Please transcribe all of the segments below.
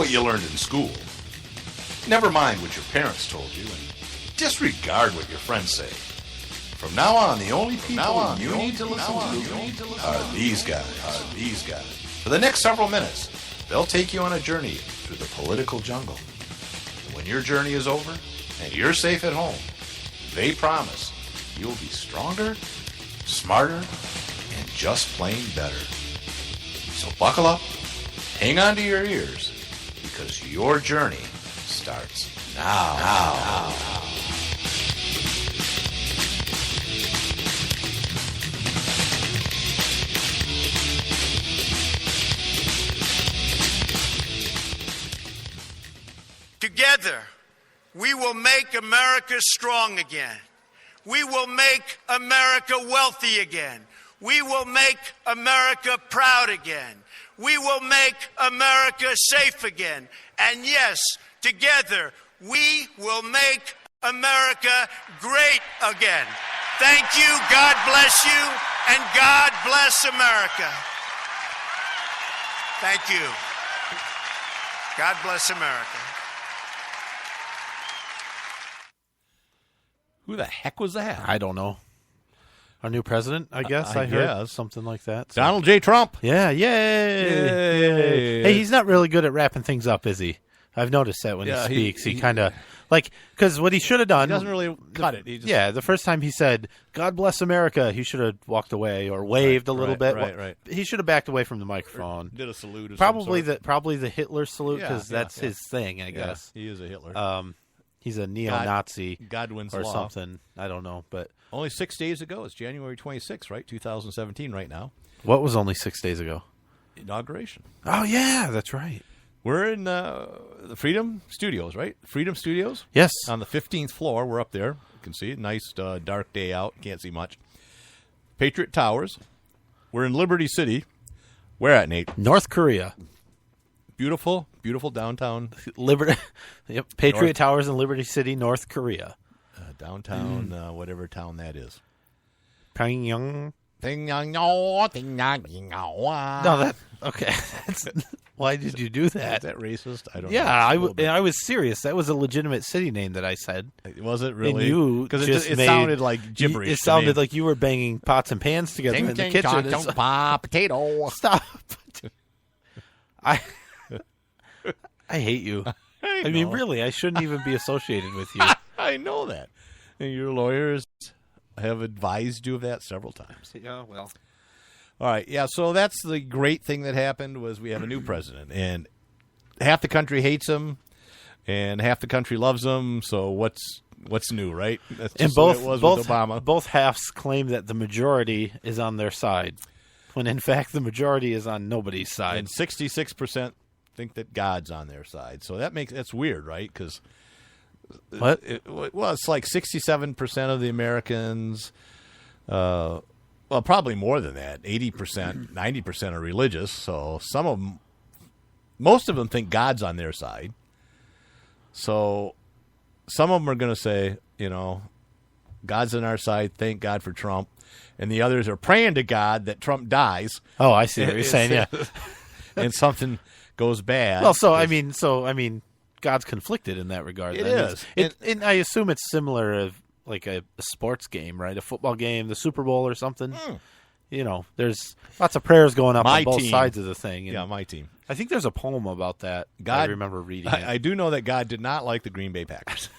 what you learned in school. Never mind what your parents told you, and disregard what your friends say. From now on, the only people you need to listen to are these guys. For the next several minutes, they'll take you on a journey through the political jungle. And when your journey is over and you're safe at home, they promise you'll be stronger, smarter, and just plain better. So buckle up, hang on to your ears, because your journey starts now. Together, we will make America strong again. We will make America wealthy again. We will make America proud again. We will make America safe again. And yes, together, we will make America great again. Thank you, God bless you, and God bless America. Thank you. God bless America. Who the heck was that? I don't know. Our new president, I guess. I heard something like that. So. Donald J. Trump. Yeah, yay. Hey, he's not really good at wrapping things up, is he? I've noticed that when he speaks. He kind of, because what he should have done. He doesn't really cut it. The first time he said, God bless America, he should have walked away or waved a little bit. Right. He should have backed away from the microphone. Or did a salute of probably some sort. Probably the Hitler salute, because that's his thing, I guess. He is a Hitler. He's a neo-Nazi Godwin's or law. Something. I don't know, but only 6 days ago. It's January 26th, right? 2017 right now. What was only 6 days ago? Inauguration. Oh, yeah, that's right. We're in the Freedom Studios, right? Freedom Studios? Yes. On the 15th floor. We're up there. You can see it. Nice dark day out. Can't see much. Patriot Towers. We're in Liberty City. Where at, Nate? North Korea. Beautiful downtown. Patriot Towers in Liberty City, North Korea. Downtown, whatever town that is. Pyongyang. No, okay. Why did you do that? Is that racist? I don't know. Yeah, I was serious. That was a legitimate city name that I said. Was it really? Because it sounded like gibberish. It sounded like you were banging pots and pans together in the kitchen. Potato. Stop. I hate you. I mean, really, I shouldn't even be associated with you. I know that. And your lawyers have advised you of that several times. Yeah, well. All right, yeah, so that's the great thing that happened was we have a new president. And half the country hates him, and half the country loves him, so what's new, right? That's just what it was with Obama. Both halves claim that the majority is on their side, when in fact the majority is on nobody's side. And 66% think that God's on their side. So that's weird, right? Because it's like 67% of the Americans, well, probably more than that. 80%, 90% are religious. So most of them think God's on their side. So some of them are going to say, God's on our side. Thank God for Trump. And the others are praying to God that Trump dies. Oh, I see what you're saying. Yeah, and something goes bad. Well, so I mean, God's conflicted in that regard. It is. And I assume it's similar of like a sports game, right? A football game, the Super Bowl or something. There's lots of prayers going up on both sides of the thing. And my team. I think there's a poem about that. I remember reading it. I do know that God did not like the Green Bay Packers.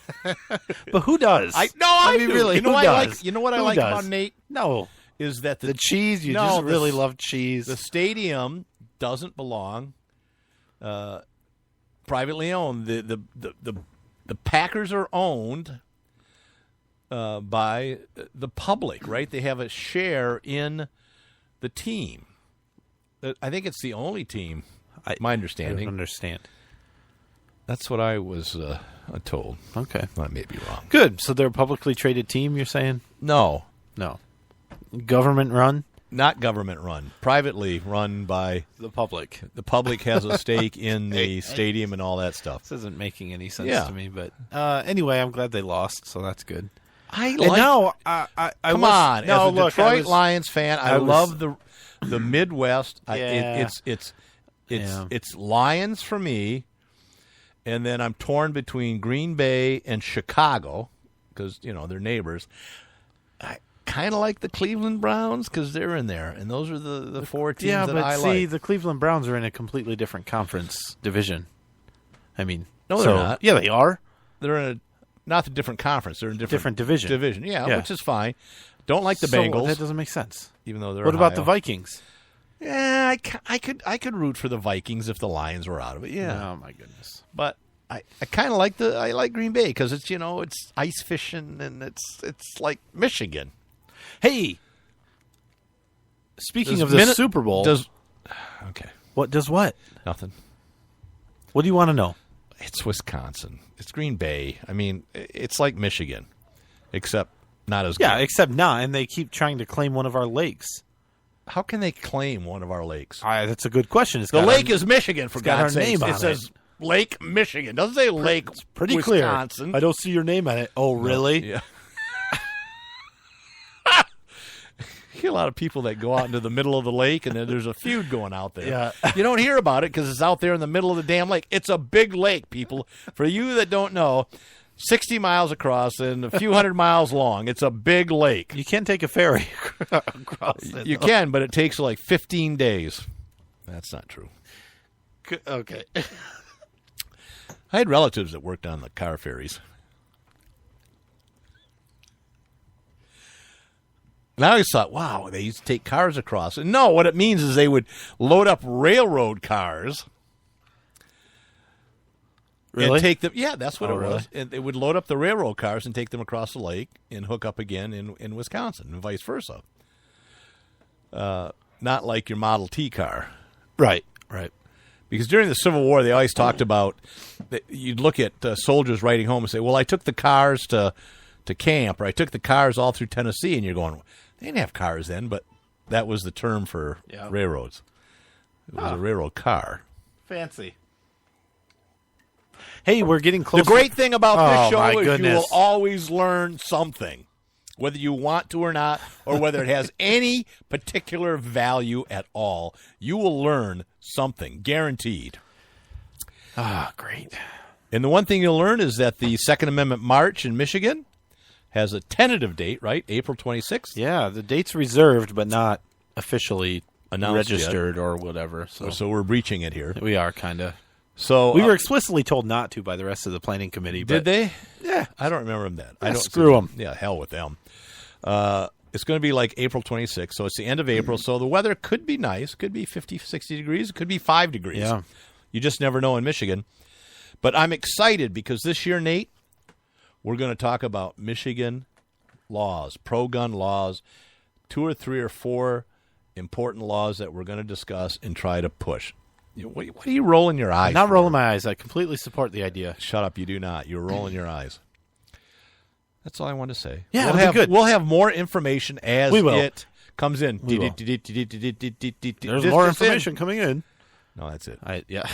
But who does? I mean, really, you know who does? You know what I like about Nate? No. Is that the cheese? You just really love cheese. The stadium doesn't belong privately owned. The Packers are owned by the public, right? They have a share in the team. I think it's the only team. My understanding. I don't understand. That's what I was told. Okay, I may be wrong. Good. So they're a publicly traded team. You're saying? No. Government run? Not government run. Privately run by the public. The public has a stake in the stadium and all that stuff. This isn't making any sense to me, but anyway, I'm glad they lost, so that's good. Come on. As a Detroit Lions fan, I love the Midwest. It's Lions for me, And then I'm torn between Green Bay and Chicago because, they're neighbors. I kind of like the Cleveland Browns because they're in there, and those are the four teams that I like. See, the Cleveland Browns are in a completely different conference division. I mean, no, they're not. Yeah, they are. They're in not a different conference. They're in different division. Division, yeah, which is fine. Don't like the Bengals. That doesn't make sense. Even though they're What Ohio. about the Vikings? Yeah, I could root for the Vikings if the Lions were out of it. Yeah. Oh my goodness. But I kind of like Green Bay because it's it's ice fishing and it's like Michigan. Hey, speaking of the Super Bowl, okay. What does what? Nothing. What do you want to know? It's Wisconsin. It's Green Bay. I mean, it's like Michigan, except not as good. Yeah, except not, and they keep trying to claim one of our lakes. How can they claim one of our lakes? That's a good question. The lake is Michigan, for God's sake. It says Lake Michigan. It doesn't say Lake It's pretty Wisconsin. clear. I don't see your name on it. Oh, really? Yeah. You get a lot of people that go out into the middle of the lake, and then there's a feud going out there. Yeah. You don't hear about it because it's out there in the middle of the damn lake. It's a big lake, people. For you that don't know, 60 miles across and a few hundred miles long. It's a big lake. You can't take a ferry across it. You can, but it takes like 15 days. That's not true. Okay. I had relatives that worked on the car ferries. And I always thought, wow, they used to take cars across. And no, what it means is they would load up railroad cars. Really? And take them. Yeah, that's what it was. Really? And they would load up the railroad cars and take them across the lake and hook up again in Wisconsin and vice versa. Not like your Model T car. Right. Because during the Civil War, they always talked about that you'd look at soldiers riding home and say, well, I took the cars to camp, or I took the cars all through Tennessee, and you're going, they didn't have cars then, but that was the term for railroads. It was a railroad car. Fancy. Hey, we're getting close. The great thing about this show is goodness. you will always learn something, whether you want to or not, or whether it has any particular value at all. You will learn something, guaranteed. Great. And the one thing you'll learn is that the Second Amendment March in Michigan has a tentative date, right? April 26th. Yeah, the date's reserved, but not officially Announced registered yet. Or whatever. So we're breaching it here. We are, kind of. So we were explicitly told not to by the rest of the planning committee. Did they? Yeah. I don't remember them that. I don't screw them. Yeah, hell with them. It's going to be like April 26th, so it's the end of April, so the weather could be nice. Could be 50, 60 degrees. It could be 5 degrees. Yeah. You just never know in Michigan. But I'm excited because this year, Nate, we're going to talk about Michigan laws, pro-gun laws, 2 or 3 or 4 important laws that we're going to discuss and try to push. What are you rolling your eyes I'm not for? rolling my eyes. I completely support the idea. Shut up. You do not. You're rolling your eyes. That's all I want to say. Yeah, we'll have more information as it comes in. There's more information coming in. No, that's it. Yeah.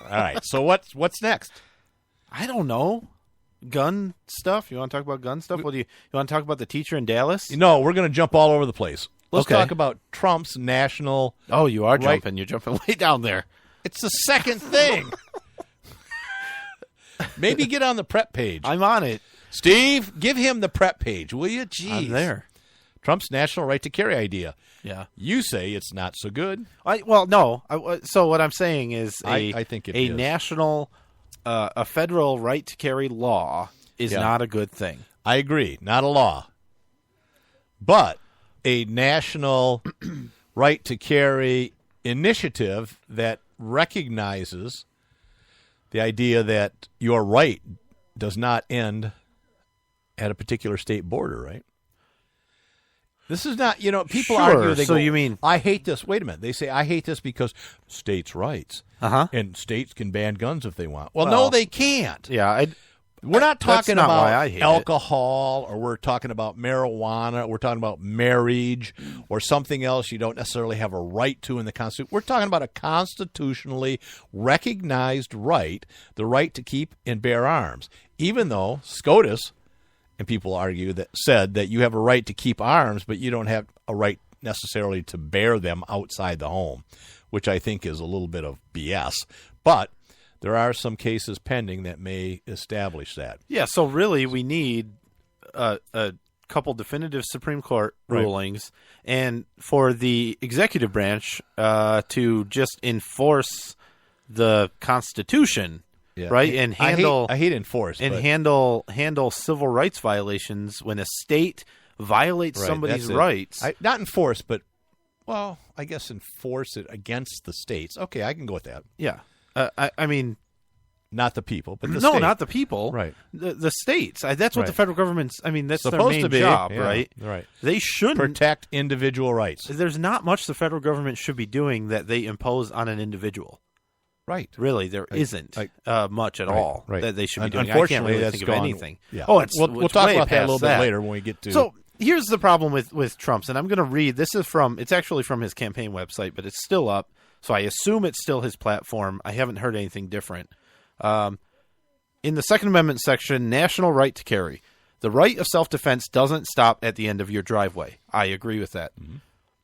All right. So what's next? I don't know. Gun stuff? You want to talk about gun stuff? What do you want to talk about the teacher in Dallas? No, we're going to jump all over the place. Let's Okay. talk about Trump's national. Oh, you are Right. jumping. You're jumping way down there. It's the second thing. Maybe get on the prep page. I'm on it. Steve, give him the prep page, will you? Jeez. I'm there. Trump's national right to carry idea. Yeah. You say it's not so good. No. So what I'm saying is I think it a is. national, a federal right to carry law is not a good thing. I agree. Not a law. But a national right to carry initiative that recognizes the idea that your right does not end at a particular state border, right? This is not, people argue. They So go, you mean- I hate this. Wait a minute. They say, I hate this because states' rights. Uh-huh. And states can ban guns if they want. Well, no, they can't. Yeah. We're not talking not about why I hate alcohol, or we're talking about marijuana, or we're talking about marriage, or something else you don't necessarily have a right to in the Constitution. We're talking about a constitutionally recognized right, the right to keep and bear arms. Even though SCOTUS, and people argue that, said that you have a right to keep arms, but you don't have a right necessarily to bear them outside the home, which I think is a little bit of BS. But there are some cases pending that may establish that. Yeah, so really we need a couple definitive Supreme Court rulings, and for the executive branch to just enforce the Constitution, right? And handle I hate enforce and but handle civil rights violations when a state violates somebody's rights. Not enforce, but I guess enforce it against the states. Okay, I can go with that. Yeah, I mean. Not the people, but the no, state. not the people. Right. The states. That's what the federal government's. I mean, that's supposed their main to be job, yeah, right? Right. They shouldn't protect individual rights. There's not much the federal government should be doing that they impose on an individual. Right. Really, there isn't much at all that they should be doing. Unfortunately, I can't really think of anything. Yeah. Oh, we'll talk about that a little bit later when we get to. So here's the problem with Trump's, and I'm going to read. This is it's actually from his campaign website, but it's still up. So I assume it's still his platform. I haven't heard anything different. In the Second Amendment section, national right to carry. The right of self-defense doesn't stop at the end of your driveway. I agree with that. Mm-hmm.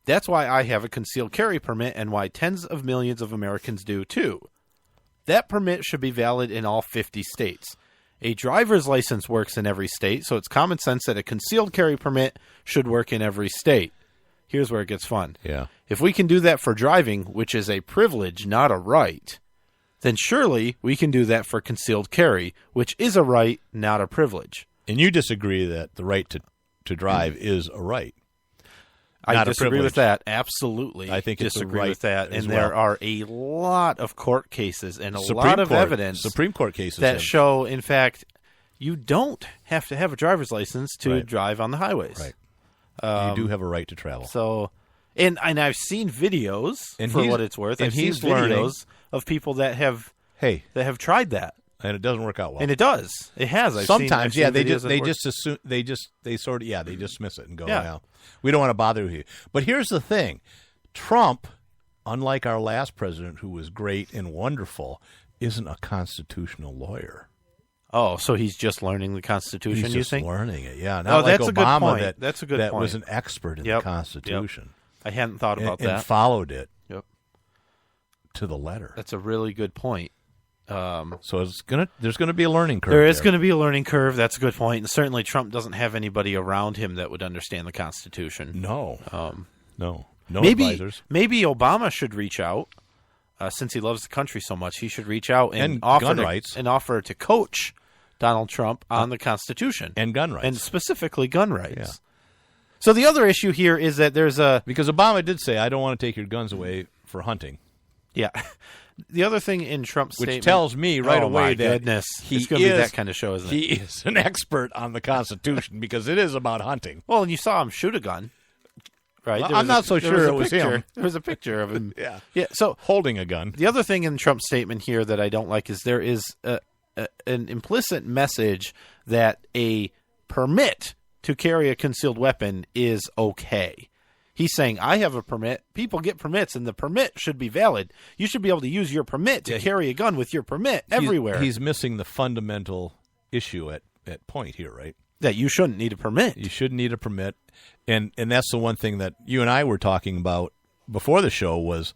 That's why I have a concealed carry permit and why tens of millions of Americans do too. That permit should be valid in all 50 states. A driver's license works in every state, so it's common sense that a concealed carry permit should work in every state. Here's where it gets fun. Yeah. If we can do that for driving, which is a privilege, not a right, then surely we can do that for concealed carry, which is a right, not a privilege. And you disagree that the right to drive is a right. I disagree with that. Absolutely. I think it's disagree a right with that. And well. there are a lot of court cases and lot of evidence Supreme Court cases that show, in fact, you don't have to have a driver's license to drive on the highways. Right. You do have a right to travel. So, and I've seen videos, for what it's worth. I've seen videos of people that have tried that. And it doesn't work out well. And it does. It has. Sometimes, they just assume they dismiss it and go, well, we don't want to bother with you. But here's the thing. Trump, unlike our last president who was great and wonderful, isn't a constitutional lawyer. Oh, so he's just learning the Constitution, you think? He's just learning it, yeah. Not like Obama, a good point. That's a good point. was an expert in the Constitution. Yep. I hadn't thought about that. And followed it to the letter. That's a really good point. So there's gonna be a learning curve. There is going to be a learning curve. That's a good point. And certainly Trump doesn't have anybody around him that would understand the Constitution. No. No advisors. Maybe Obama should reach out. Since he loves the country so much, he should reach out and offer to coach Donald Trump on the Constitution. And gun rights. And specifically gun rights. Yeah. So the other issue here is that there's because Obama did say, I don't want to take your guns away for hunting. Yeah. The other thing in Trump's statement... Which tells me right away that it's going to be that kind of show, isn't it? He is an expert on the Constitution because it is about hunting. Well, and you saw him shoot a gun, right? Well, I'm not so sure it was him. There was a picture of him. Yeah. So holding a gun. The other thing in Trump's statement here that I don't like is there is an implicit message that a permit to carry a concealed weapon is okay. He's saying, I have a permit. People get permits, and the permit should be valid. You should be able to use your permit to carry a gun with your permit everywhere. He's missing the fundamental issue at point here, right? That you shouldn't need a permit. You shouldn't need a permit. And that's the one thing that you and I were talking about before the show was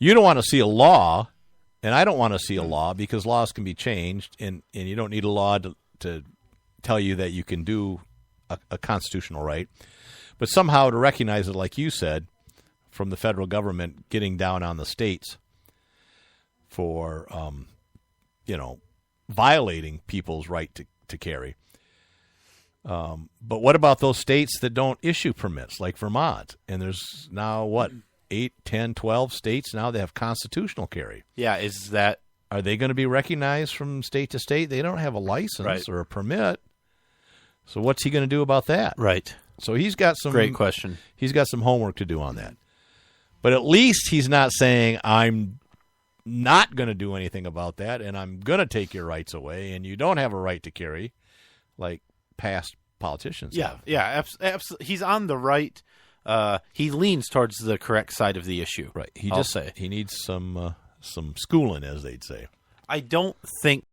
you don't want to see a law, and I don't want to see a law because laws can be changed, and you don't need a law to tell you that you can do a constitutional right. But somehow to recognize it, like you said, from the federal government getting down on the states for, violating people's right to carry. But what about those states that don't issue permits, like Vermont? And there's now, 8, 10, 12 states now that have constitutional carry. Yeah, are they going to be recognized from state to state? They don't have a license or a permit. So what's he going to do about that? Right. So he's got some great question. He's got some homework to do on that. But at least he's not saying I'm not going to do anything about that and I'm going to take your rights away and you don't have a right to carry like past politicians have. Yeah, absolutely. He's on the right. He leans towards the correct side of the issue. Right. He needs some schooling, as they'd say. I don't think